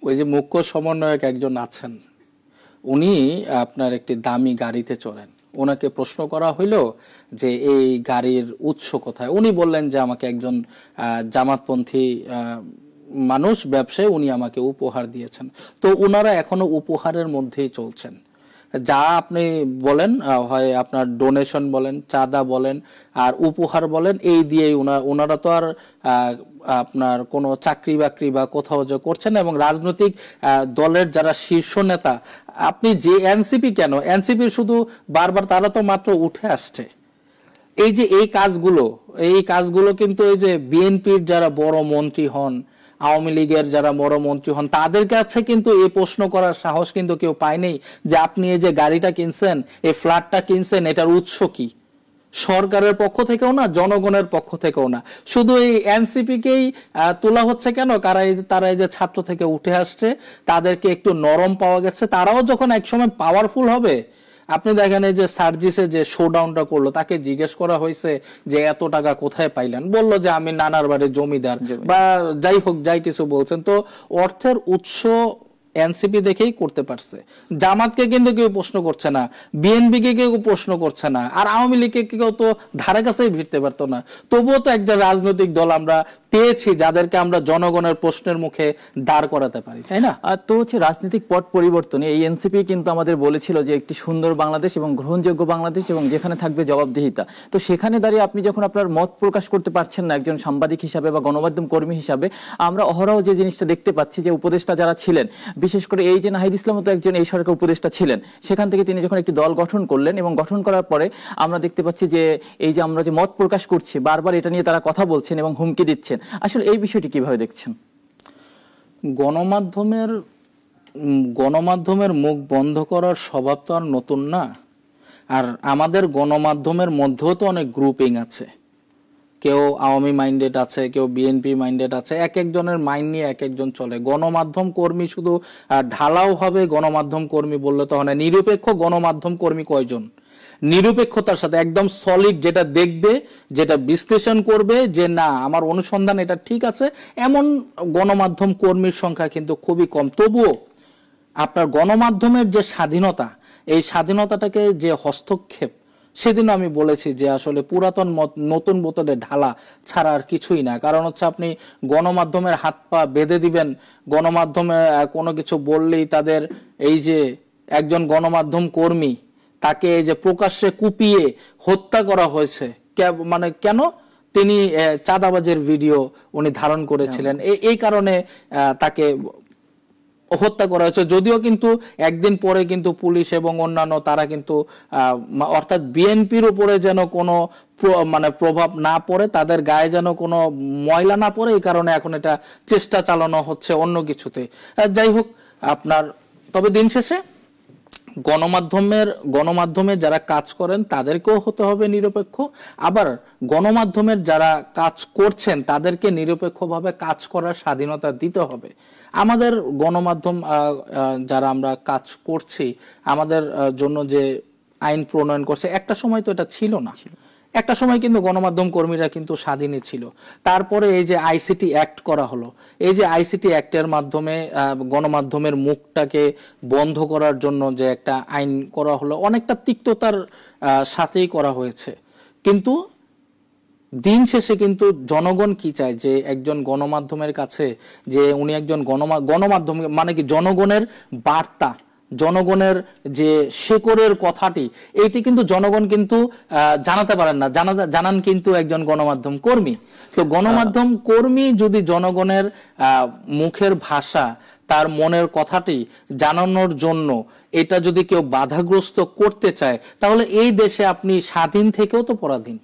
ওই যে মুখ্য সমন্বয়ক একজন আছেন, উনি আপনার একটি দামি গাড়িতে চড়েন। ওনাকে প্রশ্ন করা হইল যে এই গাড়ির উৎস কোথায়। উনি বললেন যে আমাকে একজন জামাতপন্থী মানুষ, ব্যবসায়ী, উনি আমাকে উপহার দিয়েছেন। তো ওনারা এখনো উপহারের মধ্যেই চলছেন। যা আপনি বলেন, হয় আপনার ডোনেশন বলেন, চাঁদা বলেন, আর উপহার বলেন, এই দিয়েই ওনারা তো আর আপনার কোনো চাকরি বাকরি বা কোথাও যে করছেন। এবং রাজনৈতিক দলের যারা শীর্ষ নেতা, আপনি যে এনসিপি, কেন এনসিপি শুধু বারবার, তারা তো মাত্র উঠে আসছে। এই যে এই কাজগুলো কিন্তু এই যে বিএনপির যারা বড় মন্ত্রী হন, আওয়ামী লীগের যারা বড় মন্ত্রী হন, তাদের কাছে কিন্তু এই প্রশ্ন করার সাহস কিন্তু কেউ পায়নি যে আপনি এই যে গাড়িটা কিনছেন, এই ফ্ল্যাটটা কিনছেন, এটার উৎস কি? সরকারের পক্ষ থেকেও না, জনগণের পক্ষ থেকেও না। শুধু এই এনসিপি কেই তোলা হচ্ছে কেন? তারা এই যে ছাত্র থেকে উঠে আসছে, তাদেরকে একটু নরম পাওয়া গেছে। তারাও যখন একসময় পাওয়ারফুল হবে, আপনি দেখেন এই যে সার্জিসে যে শোডাউনটা করলো, তাকে জিজ্ঞেস করা হয়েছে যে এত টাকা কোথায় পাইলেন, বললো যে আমি নানার বাড়ি জমিদার, বা যাই হোক, যাই কিছু বলছেন। তো অর্থের উৎস এনসিপি দেখেই করতে পারছে। জামাতকে কিন্তু কেউ প্রশ্ন করছে না, বিএনপিকে কেউ প্রশ্ন করছে না, আর আওয়ামী লীগকে কেউ তো ধারে কাছেই ভিড়তে পারতো না। তবুও তো একজন রাজনৈতিক দল আমরা পেয়েছি যাদেরকে আমরা জনগণের প্রশ্নের মুখে দাঁড় করাতে পারি, তাই না? আর তো হচ্ছে রাজনৈতিক পট পরিবর্তনে এই এনসিপি কিন্তু আমাদের বলেছিল যে একটি সুন্দর বাংলাদেশ এবং গ্রহণযোগ্য বাংলাদেশ, এবং যেখানে থাকবে জবাবদিহিতা। তো সেখানে দাঁড়িয়ে আপনি যখন আপনার মত প্রকাশ করতে পারছেন না একজন সাংবাদিক হিসাবে বা গণমাধ্যম কর্মী হিসাবে, আমরা অহরহ যে জিনিসটা দেখতে পাচ্ছি যে উপদেষ্টা যারা ছিলেন, বিশেষ করে এই যে নাহিদ ইসলাম তো একজন এই সরকার উপদেষ্টা ছিলেন, সেখান থেকে তিনি যখন একটি দল গঠন করলেন এবং গঠন করার পরে আমরা দেখতে পাচ্ছি যে এই যে আমরা যে মত প্রকাশ করছি, বারবার এটা নিয়ে তারা কথা বলছেন এবং হুমকি দিচ্ছেন। আসলে এই বিষয়টি কিভাবে দেখছেন? গণমাধ্যমের মুখ বন্ধ করার স্বভাব তো আর নতুন না। আর আমাদের গণমাধ্যমের মধ্যেও তো অনেক গ্রুপিং আছে। কেউ আওয়ামী মাইন্ডেড আছে, কেউ বিএনপি মাইন্ডেড আছে। এক একজনের মাইন্ড নিয়ে এক একজন চলে। গণমাধ্যম কর্মী শুধু ঢালাও হবে গণমাধ্যম কর্মী বললে তো হয় না। নিরপেক্ষ গণমাধ্যম কর্মী কয়জন? নিরপেক্ষতার সাথে একদম সলিড, যেটা দেখবে, যেটা বিশ্লেষণ করবে যে না আমার অনুসন্ধান এটা ঠিক আছে, এমন গণমাধ্যম কর্মীর সংখ্যা কিন্তু খুবই কম। তবুও আপনার গণমাধ্যমের যে স্বাধীনতা, এই স্বাধীনতাটাকে যে হস্তক্ষেপ, সেদিন আমি বলেছি যে আসলে পুরাতন নতুন বোতলে ঢালা ছাড়া আর কিছুই না। কারণ হচ্ছে আপনি গণমাধ্যমের হাত পা বেঁধে দিবেন, গণমাধ্যমে কোনো কিছু বললেই তাদের, এই যে একজন গণমাধ্যম কর্মী, তাকে এই যে প্রকাশ্যে কুপিয়ে হত্যা করা হয়েছে, মানে কেন? তিনি চাঁদাবাজের ভিডিও উনি ধারণ করেছিলেন, এই কারণে তাকে হত্যা করা হয়েছে। যদিও কিন্তু একদিন পরে কিন্তু পুলিশ এবং অন্যান্য তারা কিন্তু অর্থাৎ বিএনপির উপরে যেন কোনো মানে প্রভাব না পড়ে, তাদের গায়ে যেন কোনো ময়লা না পড়ে, এই কারণে এখন এটা চেষ্টা চালানো হচ্ছে অন্য কিছুতে। যাই হোক আপনার, তবে দিন শেষে গণমাধ্যমে যারা কাজ করেন তাদেরকেও হতে হবে নিরপেক্ষ। আবার গণমাধ্যমের যারা কাজ করছেন তাদেরকে নিরপেক্ষভাবে কাজ করার স্বাধীনতা দিতে হবে। আমাদের গণমাধ্যম যারা আমরা কাজ করছি, আমাদের জন্য যে আইন প্রণয়ন করছে, একটা সময় তো এটা ছিল না। একটা সময় কিন্তু গণমাধ্যম কর্মীরা কিন্তু স্বাধীনই ছিল। তারপরে এই যে আইসিটি অ্যাক্ট করা হলো, এই যে আইসিটি অ্যাক্টের মাধ্যমে গণমাধ্যমের মুখটাকে বন্ধ করার জন্য যে একটা আইন করা হলো, অনেকটা তিক্ততার সাথেই করা হয়েছে। কিন্তু দিন শেষে কিন্তু জনগণ কি চায়, যে একজন গণমাধ্যমের কাছে যে উনি একজন গণমাধ্যম মানে কি জনগণের বার্তা, জনগণের যে শেকড়ের কথাটি, এইটি কিন্তু জনগণ কিন্তু জানাতে পারেন না, জানান কিন্তু একজন গণমাধ্যম কর্মী। তো গণমাধ্যম কর্মী যদি জনগণের মুখের ভাষা, তার মনের কথাটি জানানোর জন্য এটা যদি কেউ বাধাগ্রস্ত করতে চায়, তাহলে এই দেশে আপনি স্বাধীন থেকেও তো পরাধীন।